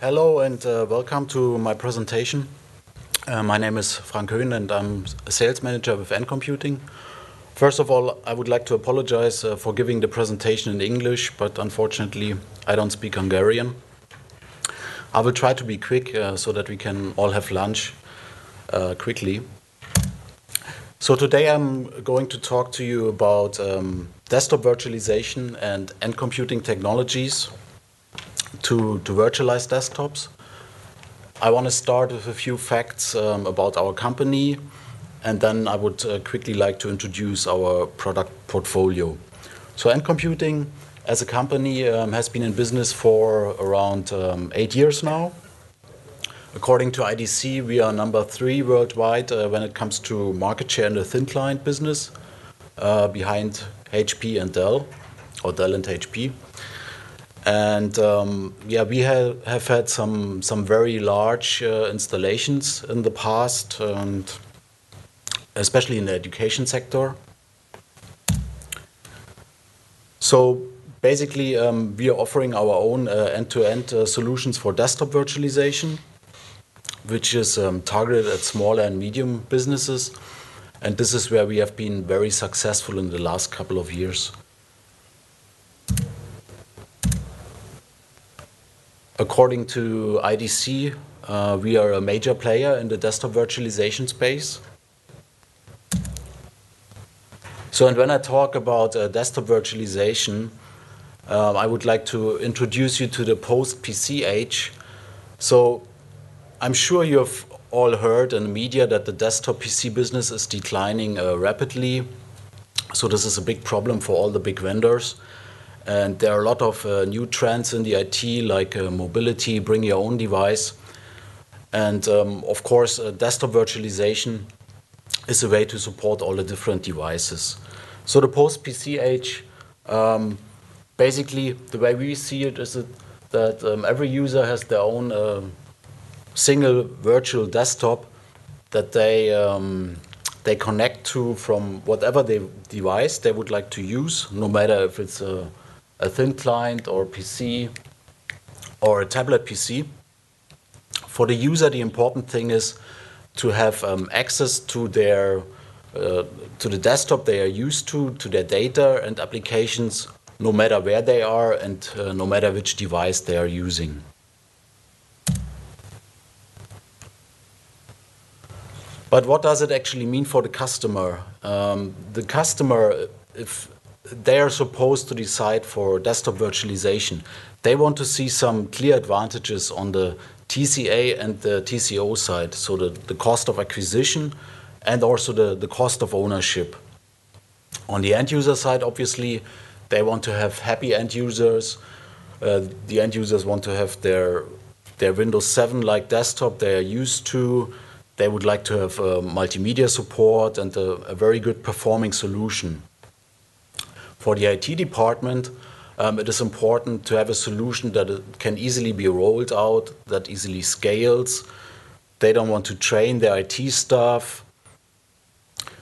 Hello and welcome to my presentation. My name is Frank Hoehn and I'm a sales manager with NComputing. First of all, I would like to apologize for giving the presentation in English, but unfortunately I don't speak Hungarian. I will try to be quick so that we can all have lunch quickly. So today I'm going to talk to you about desktop virtualization and NComputing technologies to virtualize desktops. I want to start with a few facts about our company, and then I would quickly like to introduce our product portfolio. So NComputing as a company has been in business for around 8 years now. According to IDC, we are number 3 worldwide when it comes to market share in the thin client business, behind HP and Dell, or Dell and HP. And we have had some very large installations in the past, and especially in the education sector. So basically, we are offering our own end-to-end solutions for desktop virtualization, which is targeted at small and medium businesses. And this is where we have been very successful in the last couple of years. According to IDC, we are a major player in the desktop virtualization space. So, and when I talk about desktop virtualization, I would like to introduce you to the post-PC age. So, I'm sure you have all heard in the media that the desktop PC business is declining rapidly. So this is a big problem for all the big vendors. And there are a lot of new trends in the IT, like mobility, bring your own device. And of course, desktop virtualization is a way to support all the different devices. So the post-PC age, basically the way we see it is that every user has their own single virtual desktop that they connect to from whatever device they would like to use, no matter if it's a thin client or PC or a tablet PC. For the user, the important thing is to have access to their to the desktop they are used to their data and applications, no matter where they are and no matter which device they are using. But what does it actually mean for the customer? The customer, if they are supposed to decide for desktop virtualization, they want to see some clear advantages on the TCA and the TCO side, so the cost of acquisition and also the cost of ownership. On the end user side, obviously, they want to have happy end users. The end users want to have their Windows 7-like desktop they are used to. They would like to have multimedia support and a very good performing solution. For the IT department, it is important to have a solution that can easily be rolled out, that easily scales. They don't want to train their IT staff.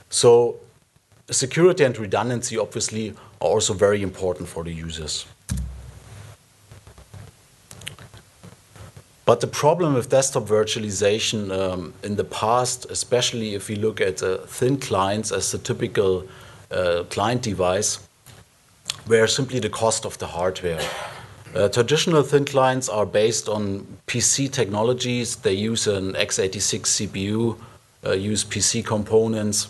So security and redundancy obviously are also very important for the users. But the problem with desktop virtualization in the past, especially if we look at thin clients as the typical client device, were simply the cost of the hardware. Traditional thin clients are based on PC technologies. They use an x86 CPU, use PC components.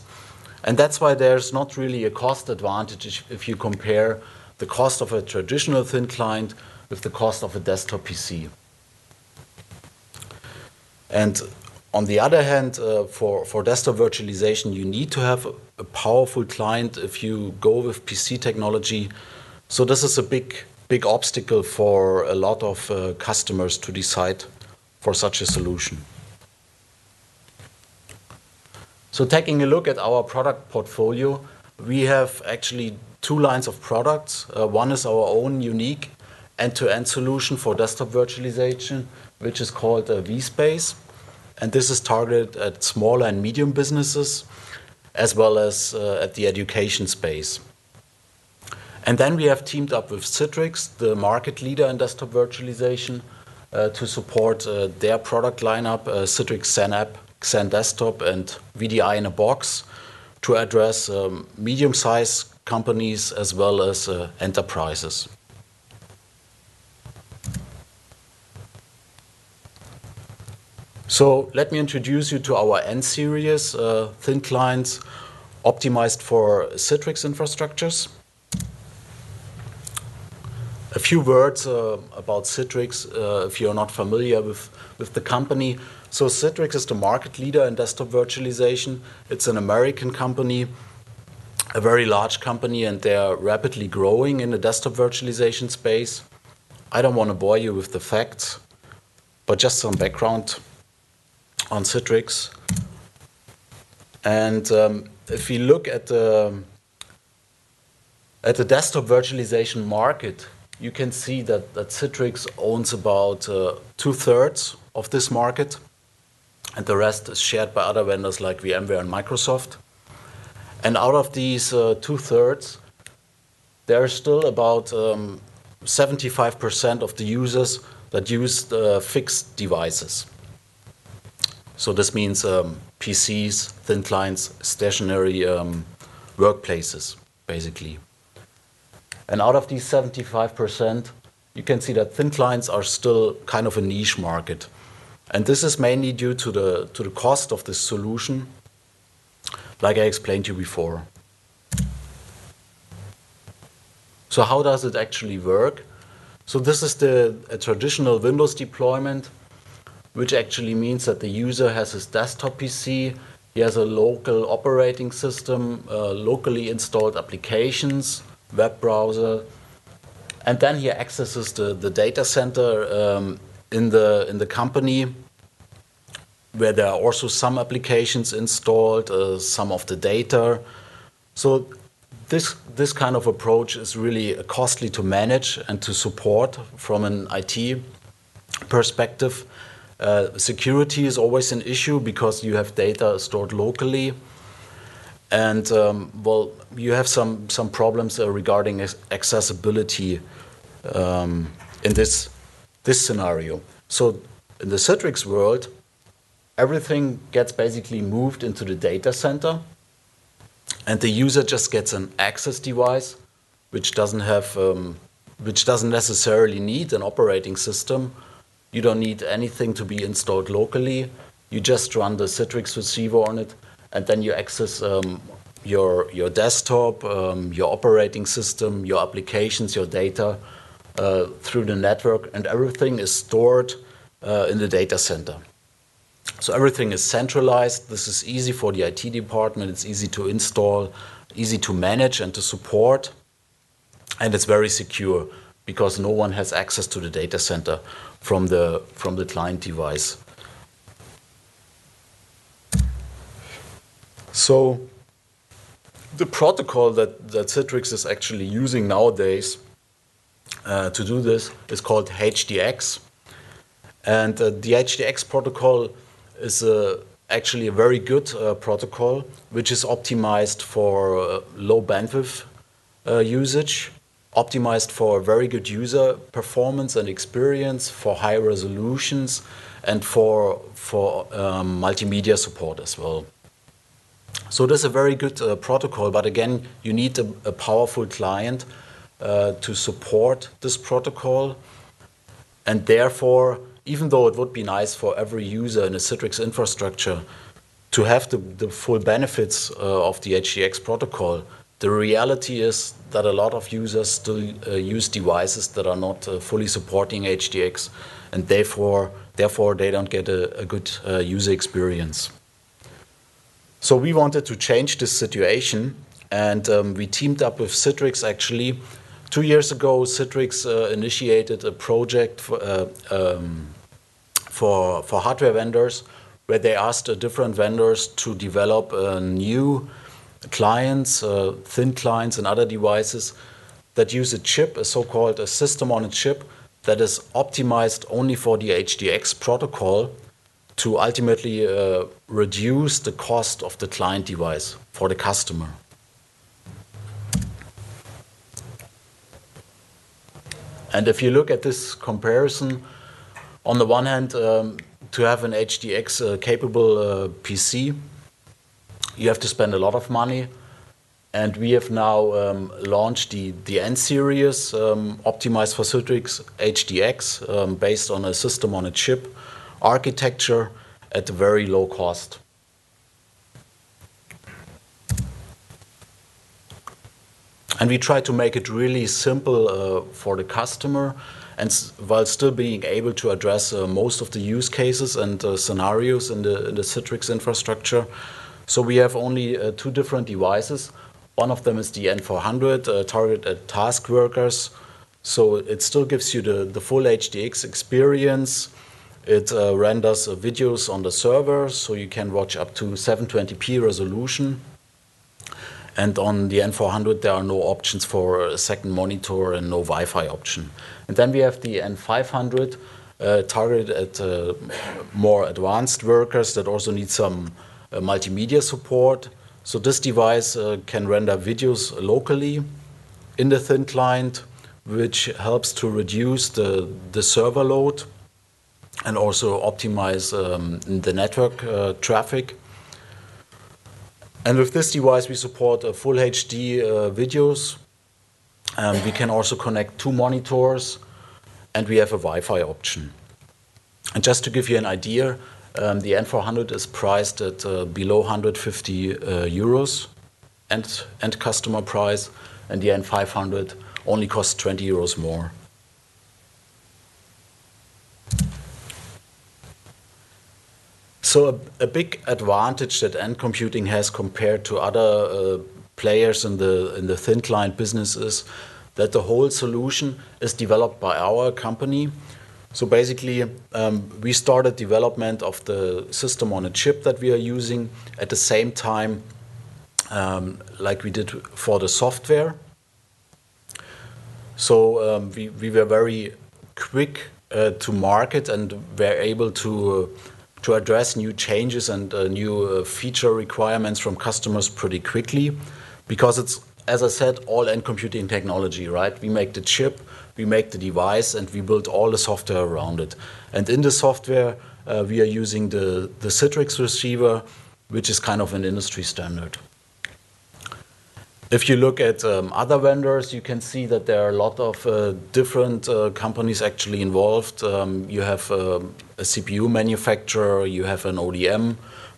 And that's why there's not really a cost advantage if you compare the cost of a traditional thin client with the cost of a desktop PC. And on the other hand, for desktop virtualization, you need to have a powerful client if you go with PC technology. So this is a big obstacle for a lot of customers to decide for such a solution. So taking a look at our product portfolio, we have actually 2 lines of products. One is our own unique end-to-end solution for desktop virtualization, which is called vSpace. And this is targeted at small and medium businesses, as well as at the education space. And then we have teamed up with Citrix, the market leader in desktop virtualization, to support their product lineup, Citrix Xen App, Xen Desktop, and VDI in a box to address medium-sized companies as well as enterprises. So let me introduce you to our N series thin clients optimized for Citrix infrastructures. A few words about Citrix if you're not familiar with the company. So Citrix is the market leader in desktop virtualization. It's an American company, a very large company, and they're rapidly growing in the desktop virtualization space. I don't want to bore you with the facts, but just some background on Citrix. And if we look at the desktop virtualization market, you can see that Citrix owns about 2/3 of this market, and the rest is shared by other vendors like VMware and Microsoft. And out of these 2/3, there are still about 75% of the users that use fixed devices. So this means PCs, thin clients, stationary workplaces, basically. And out of these 75%, you can see that thin clients are still kind of a niche market. And this is mainly due to the cost of this solution, like I explained to you before. So how does it actually work? So this is a traditional Windows deployment, which actually means that the user has his desktop PC, he has a local operating system, locally installed applications, web browser, and then he accesses the data center in the company, where there are also some applications installed, some of the data. So this kind of approach is really costly to manage and to support from an IT perspective. Security is always an issue because you have data stored locally. And well, you have some problems regarding accessibility in this scenario. So in the Citrix world, everything gets basically moved into the data center, and the user just gets an access device, which doesn't necessarily need an operating system. You don't need anything to be installed locally. You just run the Citrix receiver on it, and then you access your desktop, your operating system, your applications, your data through the network, and everything is stored in the data center. So everything is centralized. This is easy for the IT department. It's easy to install, easy to manage and to support, and it's very secure because no one has access to the data center from the client device. So the protocol that Citrix is actually using nowadays to do this is called HDX. And the HDX protocol is actually a very good protocol, which is optimized for low bandwidth usage, optimized for very good user performance and experience, for high resolutions, and for multimedia support as well. So this is a very good protocol, but again, you need a powerful client to support this protocol. And therefore, even though it would be nice for every user in a Citrix infrastructure to have the full benefits of the HDX protocol, the reality is that a lot of users still use devices that are not fully supporting HDX, and therefore they don't get a good user experience. So we wanted to change this situation, and we teamed up with Citrix actually. 2 years ago, Citrix initiated a project for hardware vendors, where they asked different vendors to develop new clients, thin clients and other devices that use a chip, a so-called system on a chip, that is optimized only for the HDX protocol to ultimately reduce the cost of the client device for the customer. And if you look at this comparison, On the one hand, to have an HDX capable PC, you have to spend a lot of money. And we have now launched the N series, optimized for Citrix HDX, based on a system on a chip architecture at a very low cost. And we try to make it really simple for the customer, and while still being able to address most of the use cases and scenarios in the Citrix infrastructure. So we have only two different devices. One of them is the N400, targeted at task workers. So it still gives you the full HDX experience. It renders videos on the server, so you can watch up to 720p resolution. And on the N400, there are no options for a second monitor and no Wi-Fi option. And then we have the N500, targeted at more advanced workers that also need some multimedia support. So this device can render videos locally in the thin client, which helps to reduce the server load and also optimize the network traffic. And with this device, we support full HD videos. We can also connect two monitors, and we have a Wi-Fi option. And just to give you an idea, the N400 is priced at below 150 euros and customer price, and the N500 only costs 20 euros more. So a big advantage that NComputing has compared to other players in the thin client business is that the whole solution is developed by our company. So basically, we started development of the system on a chip that we are using at the same time like we did for the software. So we were very quick to market and were able to address new changes and new feature requirements from customers pretty quickly, because it's, as I said, all NComputing technology, right? We make the chip, we make the device, and we build all the software around it. And in the software, we are using the Citrix receiver, which is kind of an industry standard. If you look at other vendors, you can see that there are a lot of different companies actually involved. You have a CPU manufacturer, you have an ODM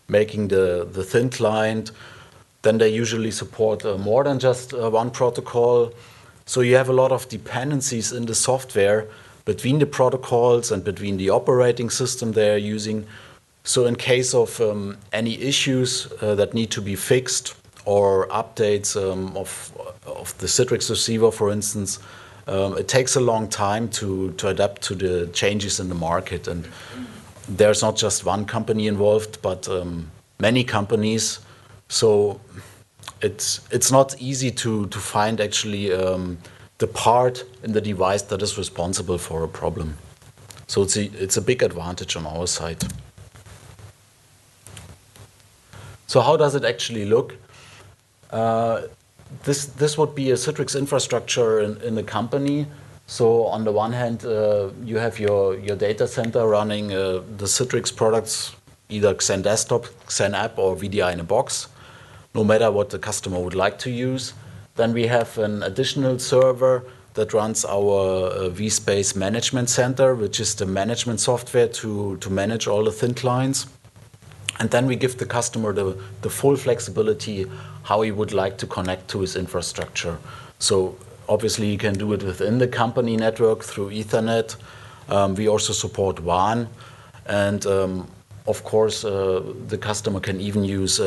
making the thin client. Then they usually support more than just one protocol. So you have a lot of dependencies in the software between the protocols and between the operating system they are using. So in case of any issues that need to be fixed, or updates of the Citrix receiver, for instance, it takes a long time to adapt to the changes in the market. And there's not just one company involved, but many companies. So it's not easy to find actually the part in the device that is responsible for a problem. So it's a big advantage on our side. So how does it actually look? This would be a Citrix infrastructure in the company. So on the one hand, you have your data center running the Citrix products, either Xen Desktop, Xen App, or VDI in a box, no matter what the customer would like to use. Then we have an additional server that runs our vSpace Management Center, which is the management software to manage all the thin clients. And then we give the customer the full flexibility how he would like to connect to his infrastructure. So obviously you can do it within the company network through Ethernet. We also support WAN. And of course, the customer can even use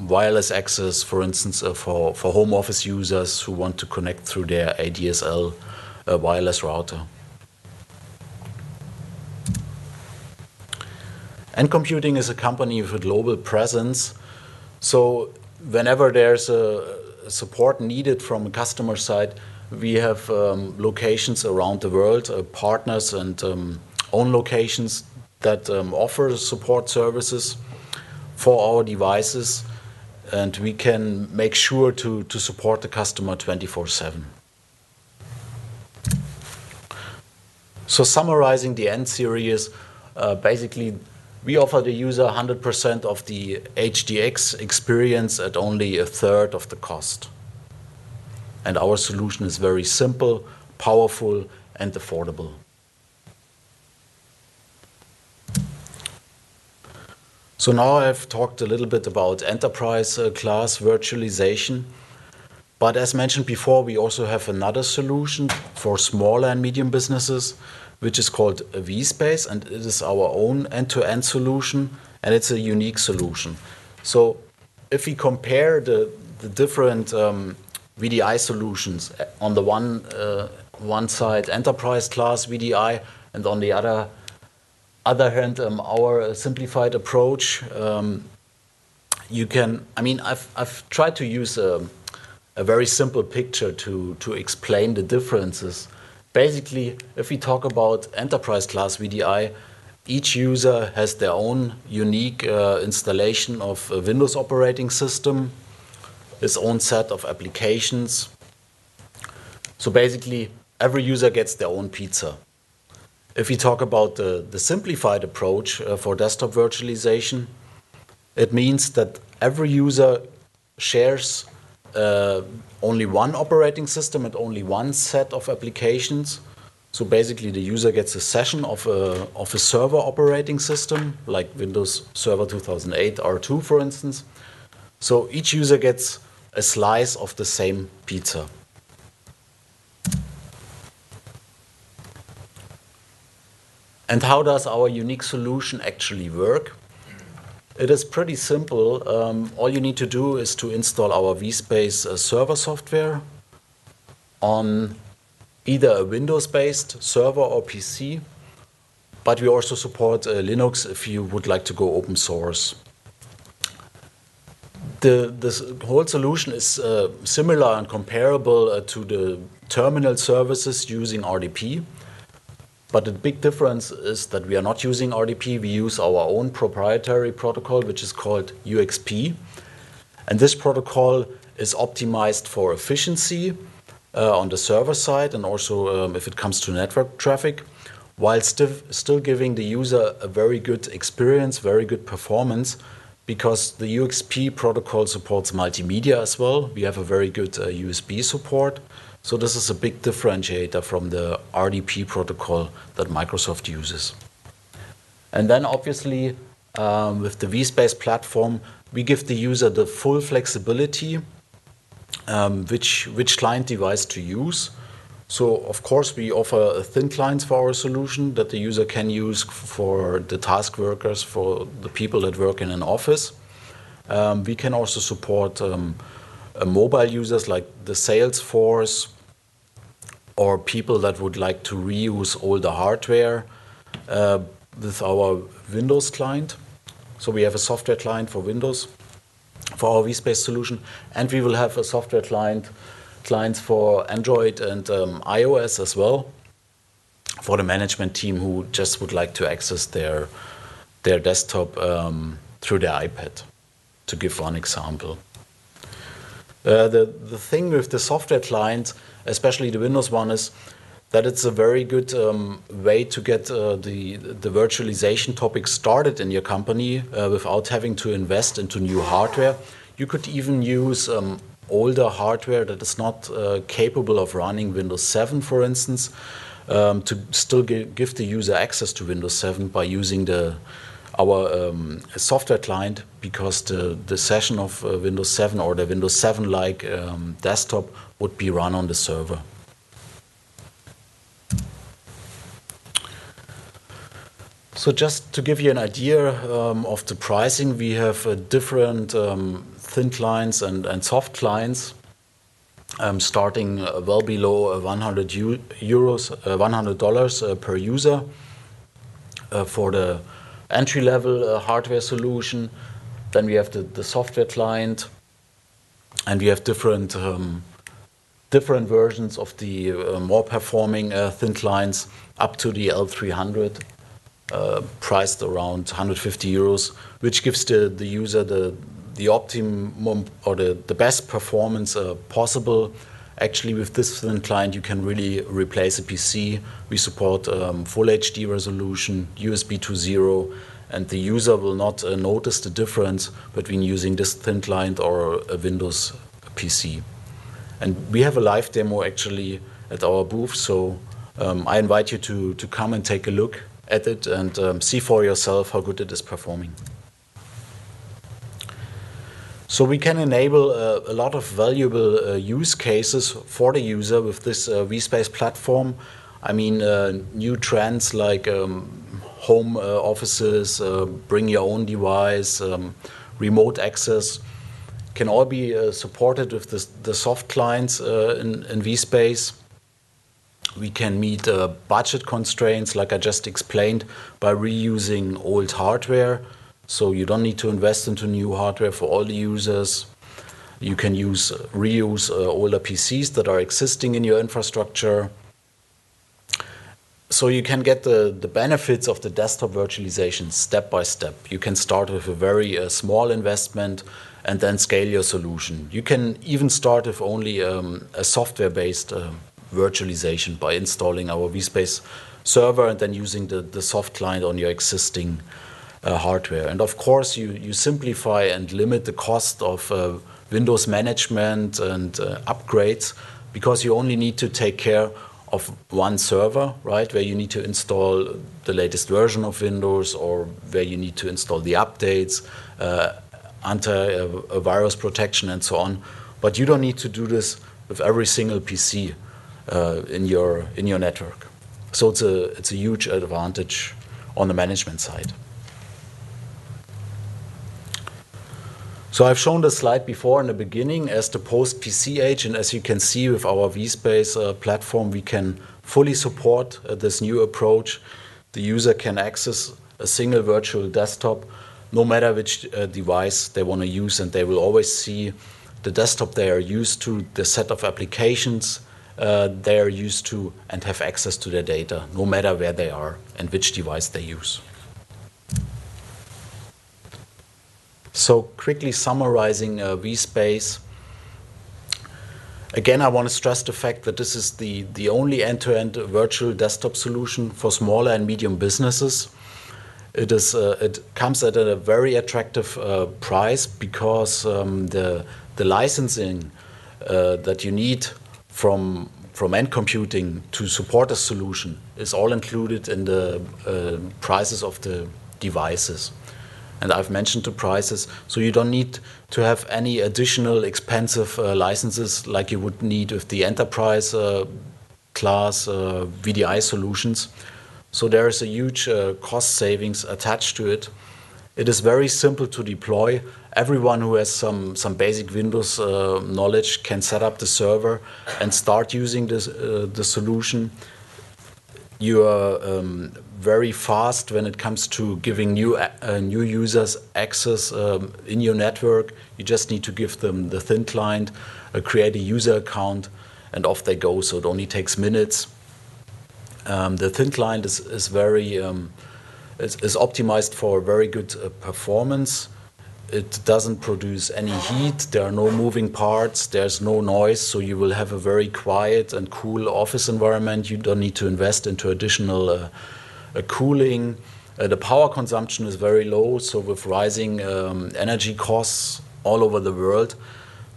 wireless access, for instance, for home office users who want to connect through their ADSL wireless router. NComputing is a company with a global presence. So whenever there's a support needed from a customer side, we have locations around the world, partners and own locations that offer support services for our devices. And we can make sure to support the customer 24/7. So summarizing the N series, Basically, we offer the user 100% of the HDX experience at only a third of the cost. And our solution is very simple, powerful, and affordable. So now I've talked a little bit about enterprise class virtualization. But as mentioned before, we also have another solution for smaller and medium businesses, which is called vSpace, and it is our own end-to-end solution, and it's a unique solution. So if we compare the different VDI solutions, on the one side enterprise class VDI, and on the other hand our simplified approach, I've tried to use a very simple picture to explain the differences. Basically, if we talk about enterprise class VDI, each user has their own unique installation of a Windows operating system, its own set of applications. So basically, every user gets their own pizza. If we talk about the simplified approach for desktop virtualization, it means that every user shares only one operating system and only one set of applications. So basically, the user gets a session of a server operating system, like Windows Server 2008 R2, for instance. So each user gets a slice of the same pizza. And how does our unique solution actually work? It is pretty simple. All you need to do is to install our vSpace server software on either a Windows-based server or PC, but we also support Linux if you would like to go open source. This whole solution is similar and comparable to the terminal services using RDP. But the big difference is that we are not using RDP, we use our own proprietary protocol, which is called UXP. And this protocol is optimized for efficiency on the server side and also if it comes to network traffic, while still giving the user a very good experience, very good performance, because the UXP protocol supports multimedia as well. We have a very good USB support. So this is a big differentiator from the RDP protocol that Microsoft uses. And then obviously with the vSpace platform, we give the user the full flexibility which client device to use. So of course we offer thin clients for our solution that the user can use for the task workers, for the people that work in an office. We can also support mobile users like the sales force, or people that would like to reuse older hardware with our Windows client. So we have a software client for Windows for our vSpace solution, and we will have a software clients for Android and iOS as well for the management team who just would like to access their desktop through their iPad, to give one example. The thing with the software client, especially the Windows one, is that it's a very good way to get the virtualization topic started in your company without having to invest into new hardware. You could even use older hardware that is not capable of running Windows 7, for instance, to still give the user access to Windows 7 by using our software client, because the session of Windows 7 or the Windows 7-like desktop would be run on the server. So just to give you an idea of the pricing, we have different thin clients and soft clients, starting well below $100 per user for the entry-level hardware solution. Then we have the software client, and we have different versions of the more performing thin clients, up to the L300, priced around 150 euros, which gives the user the optimum or the best performance possible, Actually, with this thin client, you can really replace a PC. We support full HD resolution, USB 2.0, and the user will not notice the difference between using this thin client or a Windows PC. And we have a live demo actually at our booth, so I invite you to come and take a look at it and see for yourself how good it is performing. So we can enable a lot of valuable use cases for the user with this vSpace platform. I mean, new trends like home offices, bring your own device, remote access can all be supported with the soft clients in vSpace. We can meet budget constraints, like I just explained, by reusing old hardware. So you don't need to invest into new hardware for all the users. You can reuse older PCs that are existing in your infrastructure. So you can get the benefits of the desktop virtualization step by step. You can start with a very small investment and then scale your solution. You can even start with only a software-based virtualization by installing our vSpace server and then using the soft client on your existing hardware. And of course, you simplify and limit the cost of Windows management and upgrades, because you only need to take care of one server, right, where you need to install the latest version of Windows or where you need to install the updates, anti-virus protection and so on. But you don't need to do this with every single PC in your network. So it's a huge advantage on the management side. So I've shown the slide before in the beginning as the post-PC age, and as you can see with our vSpace platform, we can fully support this new approach. The user can access a single virtual desktop no matter which device they want to use, and they will always see the desktop they are used to, the set of applications they are used to, and have access to their data no matter where they are and which device they use. So quickly summarizing vSpace, again, I want to stress the fact that this is the only end-to-end virtual desktop solution for smaller and medium businesses. It comes at a very attractive price because the licensing that you need from NComputing to support a solution is all included in the prices of the devices. And I've mentioned the prices, so you don't need to have any additional expensive licenses like you would need with the enterprise class VDI solutions. So there is a huge cost savings attached to it. It is very simple to deploy. Everyone who has some basic Windows knowledge can set up the server and start using the solution. You are very fast when it comes to giving new users access in your network. You just need to give them the thin client, create a user account, and off they go. So it only takes minutes. The thin client is very is optimized for very good performance. It doesn't produce any heat. There are no moving parts. There's no noise. So you will have a very quiet and cool office environment. You don't need to invest into additional cooling. The power consumption is very low. So with rising energy costs all over the world,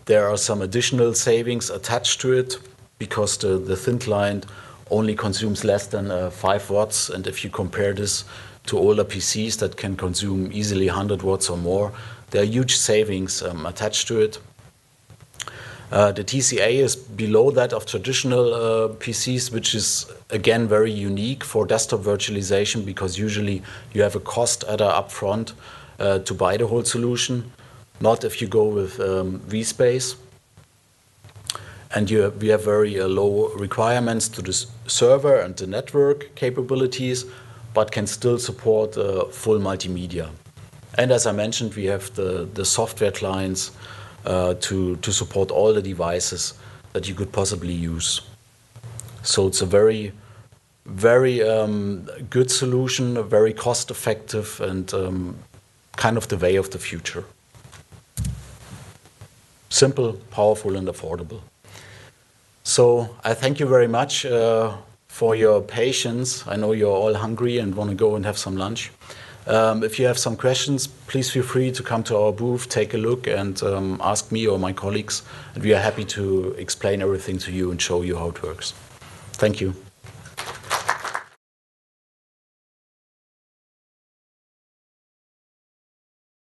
there are some additional savings attached to it because the thin client only consumes less than 5 watts. And if you compare this to older PCs that can consume easily 100 watts or more, there are huge savings attached to it. The TCA is below that of traditional PCs, which is again very unique for desktop virtualization because usually you have a cost adder up front to buy the whole solution, not if you go with vSpace. And we have very low requirements to the server and the network capabilities, but can still support full multimedia. And as I mentioned, we have the software clients to support all the devices that you could possibly use. So it's a very, very good solution, very cost effective, and kind of the way of the future. Simple, powerful, and affordable. So I thank you very much for your patience. I know you're all hungry and want to go and have some lunch. If you have some questions, please feel free to come to our booth, take a look, and ask me or my colleagues. And we are happy to explain everything to you and show you how it works. Thank you.